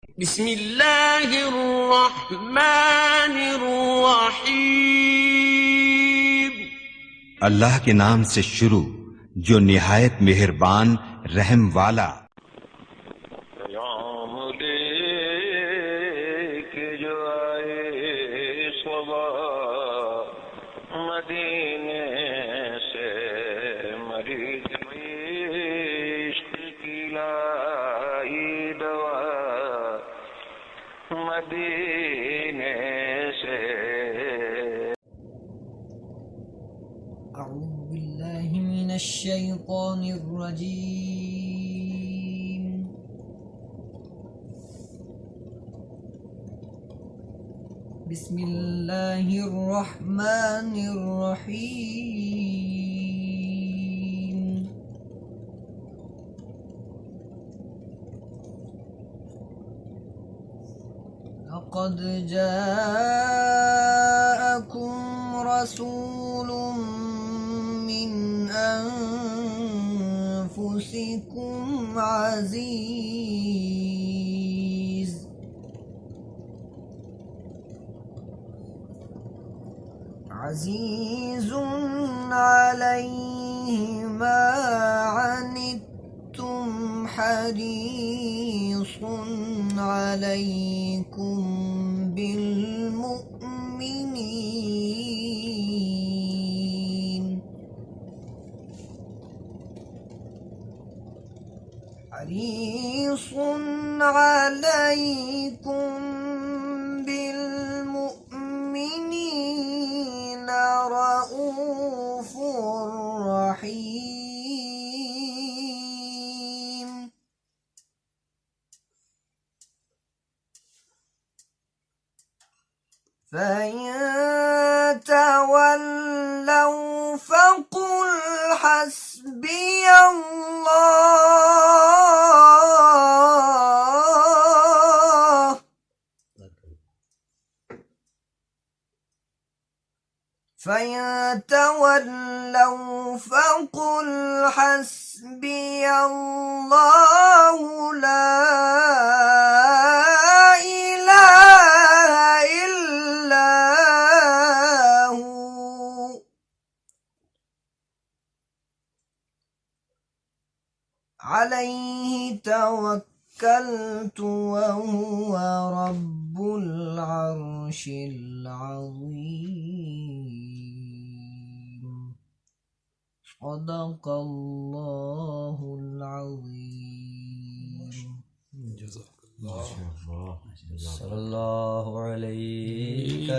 بسم اللہ الرحمن الرحیم۔ اللہ کے نام سے شروع جو نہایت مہربان رحم والا۔ پیام لے کے جو آئے صبح مدینے سے، مریض عشق کی لائی دوا مدینے سے۔ أعوذ بالله من الشيطان الرجيم. بسم الله الرحمن الرحيم. لقد جاءكم رسول من أنفسكم عزيز عليه ما عنتم حريص عليكم بالمؤمنين حريص عليكم بالمؤمنين رؤوف رحيم. فإن تولوا فقل حسبي الله فإن تولوا فقل حسبي الله لا إله إلا هو عليه توكلت وهو رب العرش العظيم. صدق الله العظيم. صلی اللہ علیہ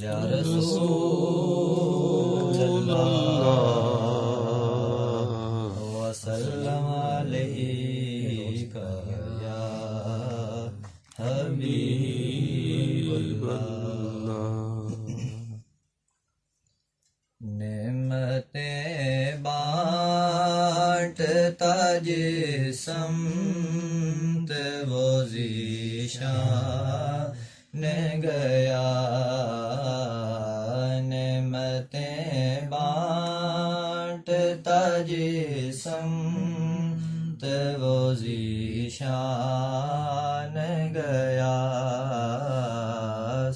یا رسول اللہ وسلم علیک یا حبیب اللہ. نعمتیں بانٹتا جسمت وہ ذیشان گیا. نعمتیں بانٹتا جسمت وہ ذیشان گیا.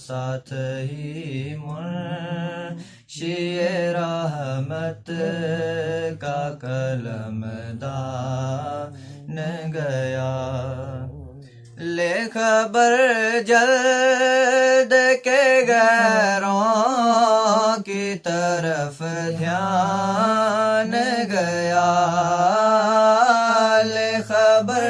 ساتھ ہی منشی رحمت کا قلم دان گیا. لے خبر جلد کے غیروں کی طرف دھیان گیا. لے خبر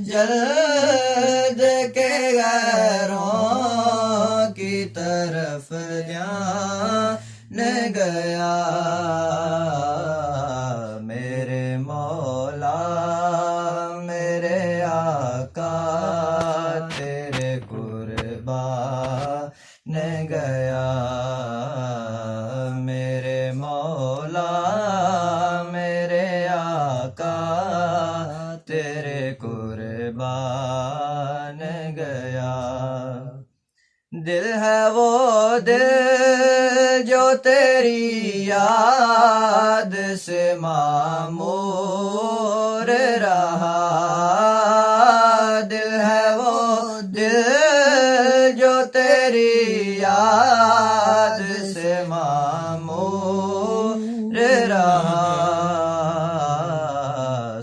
جلد کے غیروں کی طرف دھیان گیا. میرے مولا میرے آقا تیرے قربان گیا. میرے مولا میرے آقا تیرے قربان گیا. دل ہے وہ دل جو تیری یاد سے معمور رہا دل ہے وہ دل جو تیری یاد سے معمور رہا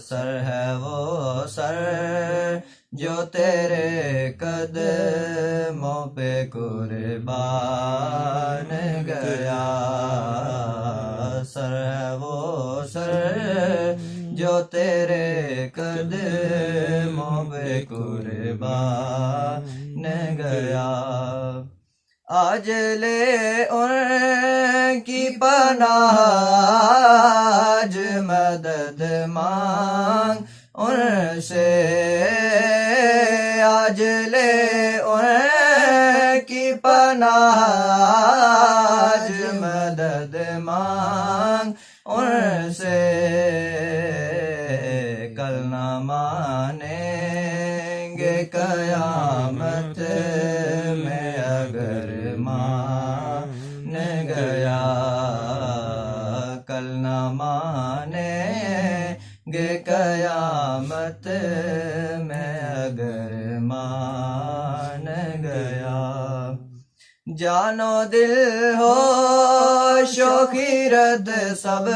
سر ہے وہ سر جو تیرے قدموں پہ قربان گیا سر ہے وہ سر جو تیرے قدموں پہ قربان گیا آج لے ان کی پناہ آج مدد مانگ ان سے آج لے ان کی پناہ آج مدد مانگ ان سے کل نہ مانیں گے قیامت میں اگر مان گیا کل نہ مانیں گے قیامت میں اگر مان گیا جان و دل ہو شوخیرت سب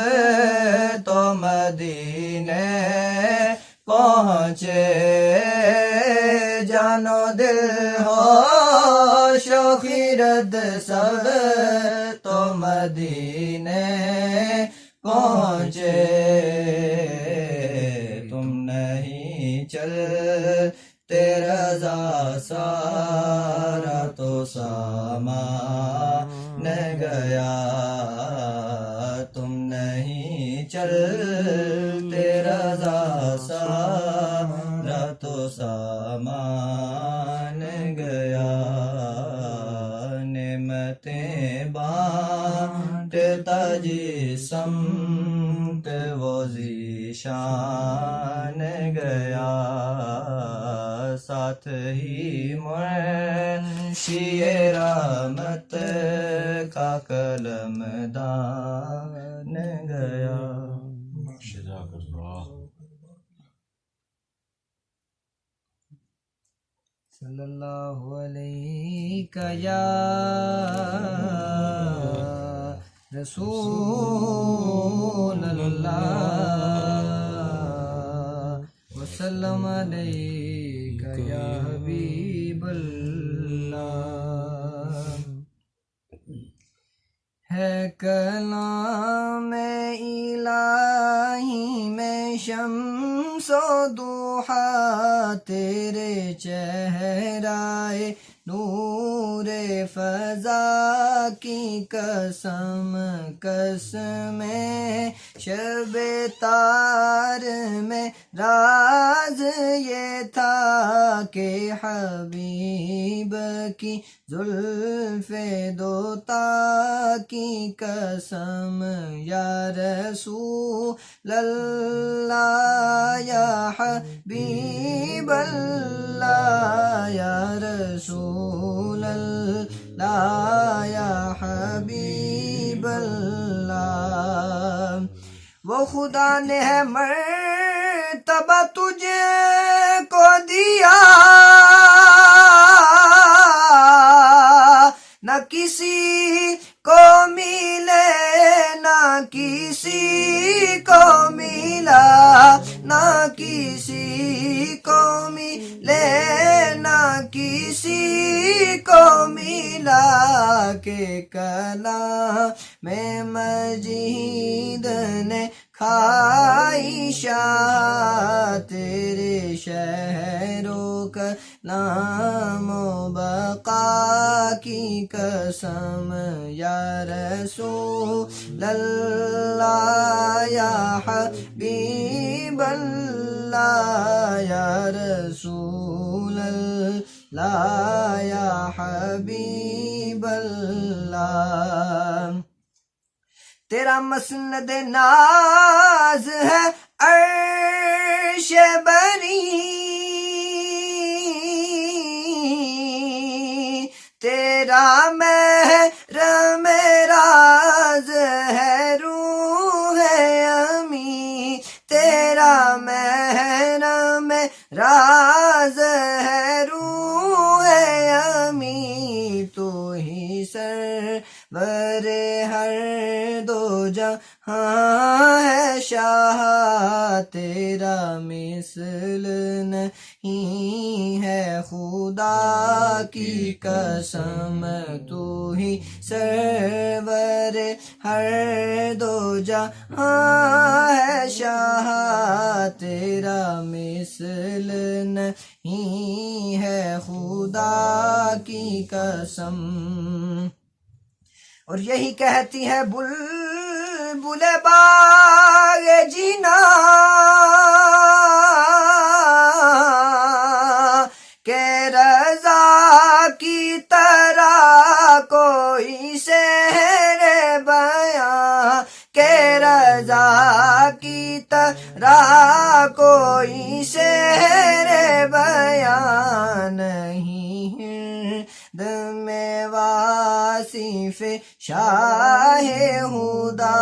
تو مدینے پہنچے جان و دل ہو شوخیرت سب تو مدینے پہنچے تم نہیں چلتے رضا سارا تو سامان گیا تم نہیں چلتے رضا سارا تو سامان گیا نعمتیں بانٹتا جسم کہ وہ ذیشان گیا ساتھ ہی منشی رحمت کا قلم دان گیا صلی اللہ علیہ یا رسول اللہ وسلم علیک یا حبیب اللہ ہے کلام الہی میں شمس و ضحیٰ تیرے چہرائے نور فضا کی قسم قسم شب تار میں راز یہ تھا کہ حبیب کی زلف دوتا کی قسم یا رسول اللہ یا حبیب اللہ یا رسول اللہ یا حبیب اللہ وہ خدا نے ہے مرتبہ تجھے کو دیا نہ کسی کو ملے نہ کسی کو ملا نہ کسی کو ملے نہ کسی کو ملا کہ کلام میں مجید نے کھائی شاہ تیرے شہروں کا نام و بقا کی قسم یا رسول اللہ یا حبیب اللہ یا رسول اللہ یا حبیب اللہ تیرا مسند ناز ہے عرش بری تیرا محرم راز ہے روح امی تیرا محرم راز ہے روح امی، تو ہی سرور ہر دو جہاں ہے شاہ، تیرا مثل نہیں ہے خدا کی قسم، تو ہی سرور ہر دو جہاں ہے شاہ، تیرا مثل نہیں ہے خدا کی قسم۔ اور یہی کہتی ہے بلبل باغ جینا کہ رضا کی طرح کوئی شعر بیاں، کہ رضا کی طرح کوئی شعر بیاں نہیں ہرد میں واصف شاہ ہدا،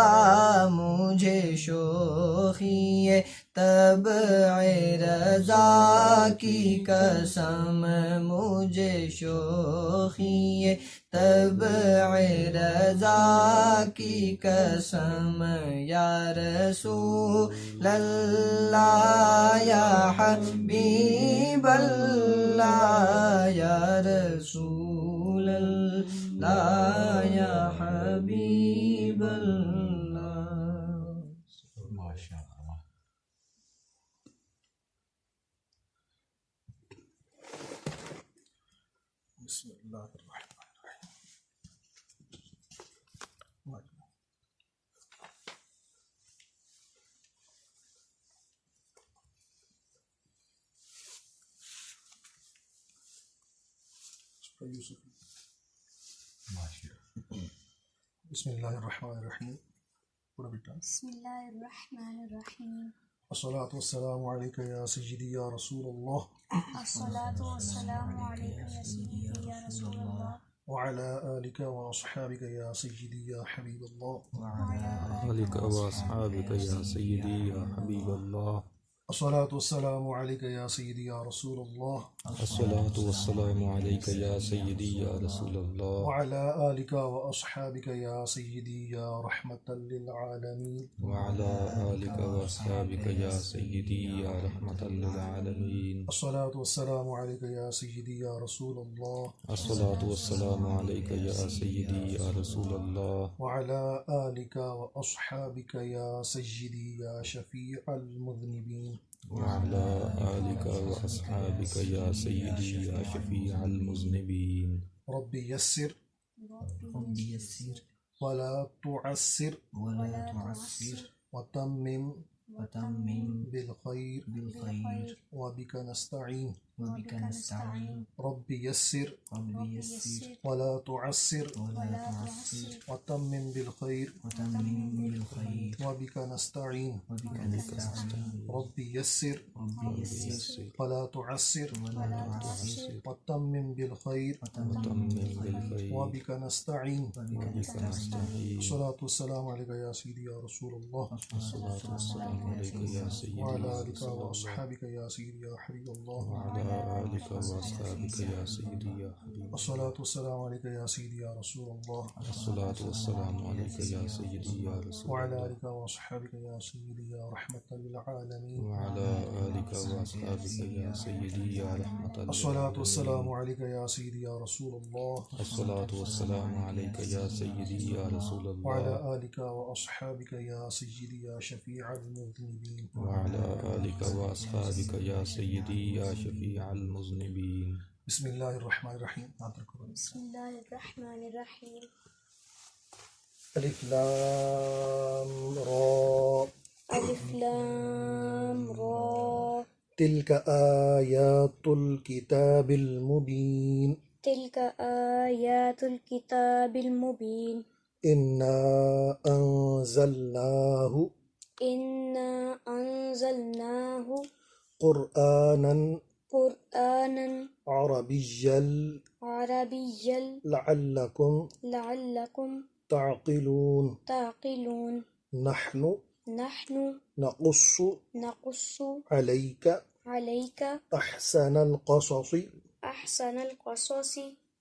مجھے شوخی طبع رضا کی قسم، مجھے شوخی طبع رضا کی قسم، یا رسول اللہ یا حبیب اللہ، یا رسول اللہ یا حبیب اللہ۔ بسم اللہ الرحمن الرحیم۔ بسم اللہ الرحمن الرحیم۔ پورا بیٹا۔ بسم اللہ الرحمن الرحیم۔ الصلاۃ والسلام علیک یا سیدی یا رسول اللہ، الصلاۃ والسلام علیک یا سیدی یا رسول اللہ، وعلی آلک واصحابک یا سیدی یا حبیب اللہ، آلک و اصحابک یا سیدی یا حبیب اللہ، الصلاۃ والسلام علیک یا سیدی یا رسول اللہ، الصلاۃ والسلام علیک یا سیدی یا رسول اللہ، وعلی آلک واصحابک یا سیدی یا رحمت للعالمین، وعلی آلک و اصحابک یا سیدی یا رحمت للعالمین، الصلاۃ والسلام علیک یا سیدی یا رسول اللہ، الصلاۃ والسلام علیک یا سیدی یا رسول اللہ، وعلی آلک واصحابک یا سیدی یا شفیع المذنبین، وعلی آلک و اصحابک یا سیدی یا شفیع المذنبین، رب یسر رب یسر ولا تعسر ولا تعسر وتمم وتمم بالخیر بالخير وبک نستعین، وبك نستعين، رب یسر رب يسر ولا تعسر ولا تعسر وتمم بالخیر وتمم بالخير وبک نستعین، وبك نستعين، رب یسر رب يسر ولا تعسر ولا تعسر وتمم بالخیر وتمم بالخیر وبک نستعین، وبك نستعين، الصلاۃ والسلام علیک یا سیدی یا رسول اللہ، الصلاۃ والسلام علیک یا سیدی وعلی یا آلک رسول اللہ، واصحابک یا سیدی یا حبیب اللہ، وعلی آلک و اصحابک یا سیدی یا حبیب، الصلاۃ والسلام علیک یا سیدی یا رسول اللہ، الصلاۃ والسلام علیک یا سیدی یا رسول وعلی اللہ، آلک واصحابک یا سیدی یا رحمت للعالمین، وعلی آلک و اصحابک یا سیدی یا رحمت الصلاۃ والسلام للعالمین، علیک یا سیدی یا رسول اللہ، الصلاۃ والسلام علیک یا سیدی یا رسول وعلی اللہ، آلک واصحابک یا سیدی یا شفیع المذنبین، وعلی آلک و اصحابک یا سیدی یا شفیع المذنبین، بسم اللہ الرحمن الرحیم۔ ہاتھ رکھو۔ بسم اللہ الرحمن الرحیم، الف لام را، الف لام را، تلک آیات الکتاب المبین، تلک آیات الکتاب المبین، انا انزلناہ انا انزلناہ قرآنا قرآنا عربیا عربیا لعلکم لعلکم تعقلون، تعقلون، نحن نحن نقص نقص علیک عليك أحسن القصص أحسن القصص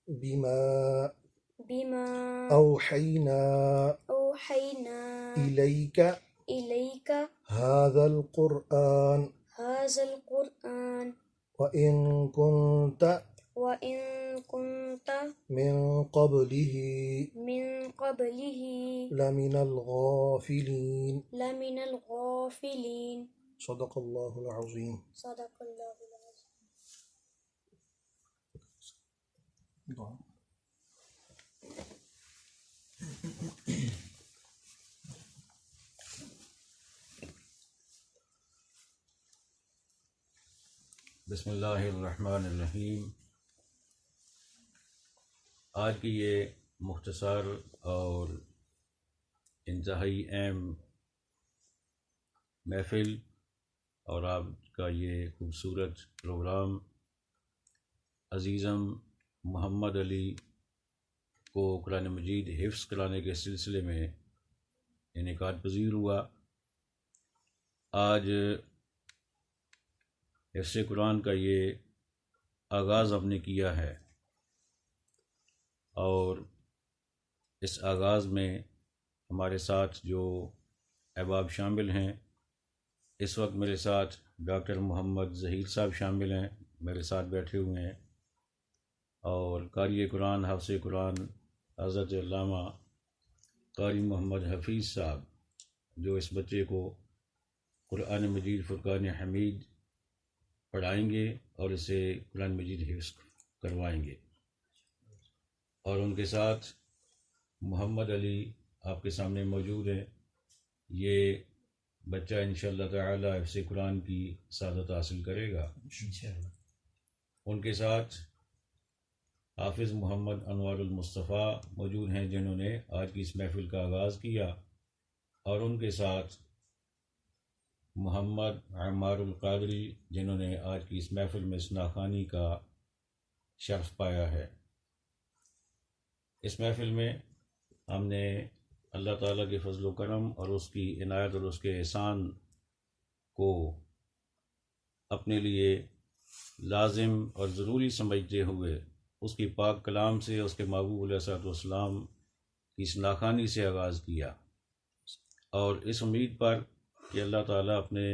بما بما أوحينا أوحينا إليك إليك هذا القرآن هذا القرآن وإن كنت وإن كنت من قبله من قبله لمن الغافلين. لمن الغافلين. صدق الله العظيم. صدق الله العظيم. دعا. بسم اللہ الرحمن الرحیم. آج کی یہ مختصر اور انتہائی اہم محفل اور آپ کا یہ خوبصورت پروگرام عزیزم محمد علی کو قرآن مجید حفظ کرانے کے سلسلے میں انعقاد پذیر ہوا. آج حفظ قرآن کا یہ آغاز ہم نے کیا ہے اور اس آغاز میں ہمارے ساتھ جو احباب شامل ہیں، اس وقت میرے ساتھ ڈاکٹر محمد ظہیر صاحب شامل ہیں، میرے ساتھ بیٹھے ہوئے ہیں، اور قاری قرآن حافظ قرآن حضرت علامہ قاری محمد حفیظ صاحب، جو اس بچے کو قرآن مجید فرقان حمید پڑھائیں گے اور اسے قرآن مجید حفظ کروائیں گے. اور ان کے ساتھ محمد علی آپ کے سامنے موجود ہیں. یہ بچہ انشاءاللہ تعالی حفظ قرآن کی سعادت حاصل کرے گا. ان کے ساتھ حافظ محمد انوار المصطفیٰ موجود ہیں، جنہوں نے آج کی اس محفل کا آغاز کیا، اور ان کے ساتھ محمد عمار القادری، جنہوں نے آج کی اس محفل میں ثناخوانی کا شرف پایا ہے. اس محفل میں ہم نے اللہ تعالیٰ کے فضل و کرم اور اس کی عنایت اور اس کے احسان کو اپنے لیے لازم اور ضروری سمجھتے ہوئے اس کی پاک کلام سے، اس کے محبوب علیہ الصلوۃ والسلام کی ثناخوانی سے آغاز کیا، اور اس امید پر کہ اللہ تعالیٰ اپنے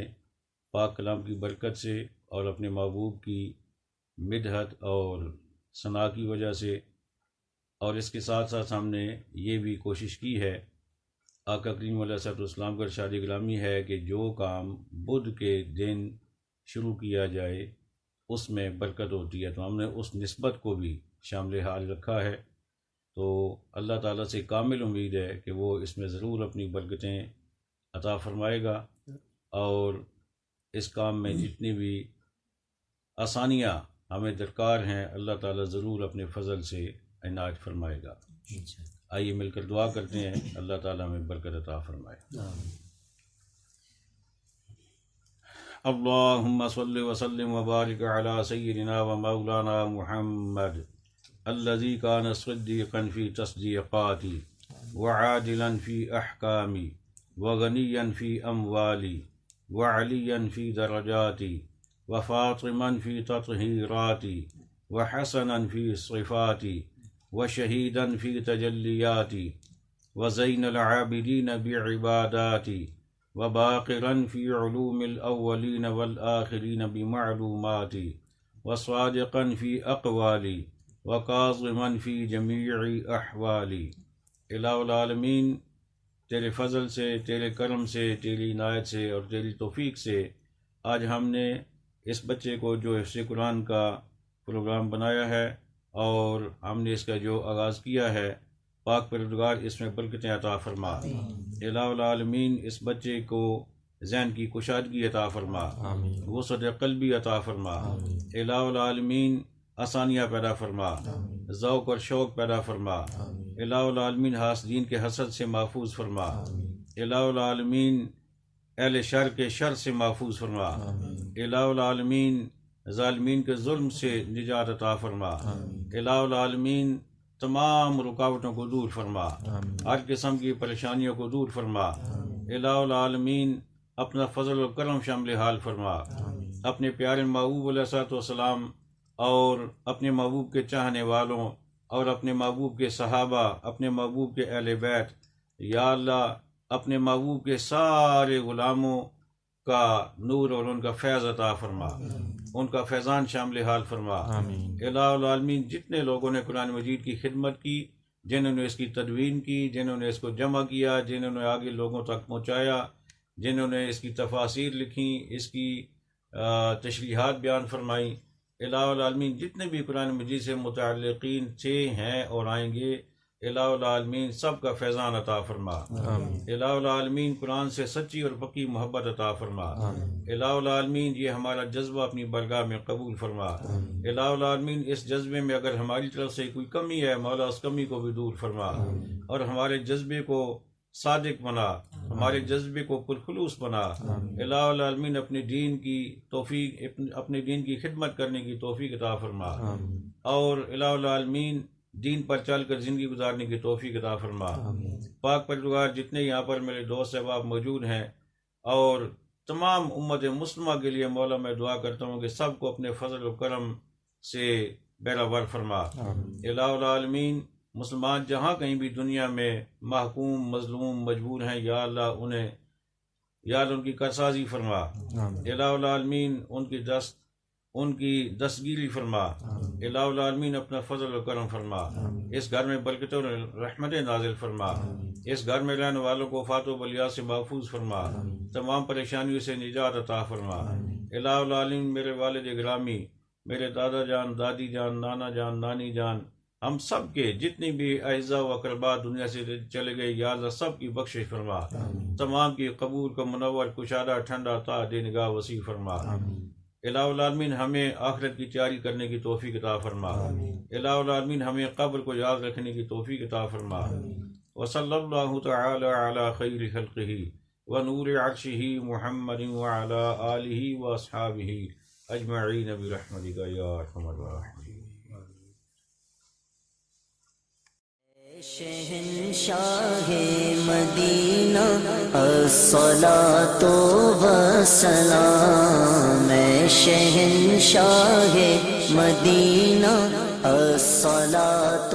پاک کلام کی برکت سے اور اپنے محبوب کی مدحت اور ثنا کی وجہ سے، اور اس کے ساتھ ساتھ ہم نے یہ بھی کوشش کی ہے، آقا کریم علیہ الصلوۃ والسلام کا ارشاد گرامی ہے کہ جو کام بدھ کے دن شروع کیا جائے اس میں برکت ہوتی ہے، تو ہم نے اس نسبت کو بھی شامل حال رکھا ہے. تو اللہ تعالیٰ سے کامل امید ہے کہ وہ اس میں ضرور اپنی برکتیں عطا فرمائے گا، اور اس کام میں جتنی بھی آسانیاں ہمیں درکار ہیں اللہ تعالیٰ ضرور اپنے فضل سے عنایت فرمائے گا. آئیے مل کر دعا کرتے ہیں، اللہ تعالیٰ ہمیں برکت عطا فرمائے. اللہم صل وسلم وبارک علی سیدنا و مولانا محمد الذی کان صدیقا فی تصدیقاتی وعادلا فی احکامی وغنیا فی اموالی وعلیا فی درجاتی وفاطما فی تطہیراتی وحسنا فی صفاتی وشہیدا فی تجلیاتی وزین العابدین بعباداتی وباقرا فی علوم الاولین والآخرین بمعلوماتی وصادقا فی اقوالی وقاظما فی جمیع احوالی. الہ العالمین، تیرے فضل سے، تیرے کرم سے، تیری عنایت سے اور تیری توفیق سے آج ہم نے اس بچے کو جو حفظ قرآن کا پروگرام بنایا ہے اور ہم نے اس کا جو آغاز کیا ہے، پاک پروردگار اس میں برکتیں عطا فرما. الہ العالمین اس بچے کو ذہن کی کشادگی عطا فرما، وسعت قلبی عطا فرما. الہ العالمین آسانیاں پیدا فرما، ذوق اور شوق پیدا فرما. الہ العالمین حاسدین کے حسد سے محفوظ فرما. الہ العالمین اہل شر کے شر سے محفوظ فرما. الہ العالمین ظالمین کے ظلم سے نجات عطا فرما. الہ العالمین تمام رکاوٹوں کو دور فرما، ہر قسم کی پریشانیوں کو دور فرما. الہ العالمین اپنا فضل و کرم شامل حال فرما. اپنے پیارے محبوب علیہ الصلوۃ والسلام اور اپنے محبوب کے چاہنے والوں اور اپنے محبوب کے صحابہ، اپنے محبوب کے اہل بیت، یا اللہ اپنے محبوب کے سارے غلاموں کا نور اور ان کا فیض عطا فرما، ان کا فیضان شامل حال فرما۔ الہ العالمین جتنے لوگوں نے قرآن مجید کی خدمت کی، جنہوں نے اس کی تدوین کی، جنہوں نے اس کو جمع کیا، جنہوں نے آگے لوگوں تک پہنچایا، جنہوں نے اس کی تفاسیر لکھیں، اس کی تشریحات بیان فرمائیں، الہ العالمین جتنے بھی قرآن مجید سے متعلقین تھے ہیں اور آئیں گے، الہ العالمین سب کا فیضان عطا فرما۔ الہ العالمین قرآن سے سچی اور پکی محبت عطا فرما۔ الہ العالمین یہ ہمارا جذبہ اپنی برگاہ میں قبول فرما۔ الہ العالمین اس جذبے میں اگر ہماری طرف سے کوئی کمی ہے، مولا اس کمی کو بھی دور فرما، اور ہمارے جذبے کو صادق بنا، ہمارے جذبے کو پرخلوص بنا۔ الہ العالمین اپنے دین کی توفیق، اپنے دین کی خدمت کرنے کی توفیق عطا فرما، اور الہ العالمین دین پر چل کر زندگی گزارنے کی توفیق عطا فرما۔ پاک پروردگار جتنے یہاں پر میرے دوست احباب موجود ہیں اور تمام امت مسلمہ کے لیے مولا میں دعا کرتا ہوں کہ سب کو اپنے فضل و کرم سے بہرور فرما۔ الہ العالمین مسلمان جہاں کہیں بھی دنیا میں محکوم، مظلوم، مجبور ہیں، یا اللہ انہیں، یا اللہ ان کی کارسازی فرما۔ الہ العالمین ان کی دستگیری فرما۔ الہ العالمین اپنا فضل و کرم فرما، اس گھر میں برکت و رحمت نازل فرما، اس گھر میں رہنے والوں کو وفات و بلیات سے محفوظ فرما، تمام پریشانیوں سے نجات عطا فرما۔ الہ العالمین میرے والد گرامی، میرے دادا جان، دادی جان، نانا جان، نانی جان، ہم سب کے جتنی بھی اعزاء و اقربا دنیا سے چلے گئے، یا اللہ سب کی بخشش فرما، تمام کی قبول کا منور، کشادہ، ٹھنڈا تا دے نگاہ وسیع فرما۔ الہ العالمین ہمیں آخرت کی تیاری کرنے کی توفیق عطا فرما۔ الہ العالمین ہمیں قبر کو یاد رکھنے کی توفیق عطا فرما۔ وصلی اللہ تعالی علی خیر خلقہ ونور عرشہ محمد وعلی آلہ واصحابہ اجمعین برحمتک یا ارحم الراحمین۔ شہنشاہ مدینہ الصلاۃ والسلام، شہنشاہ مدینہ الصلاۃ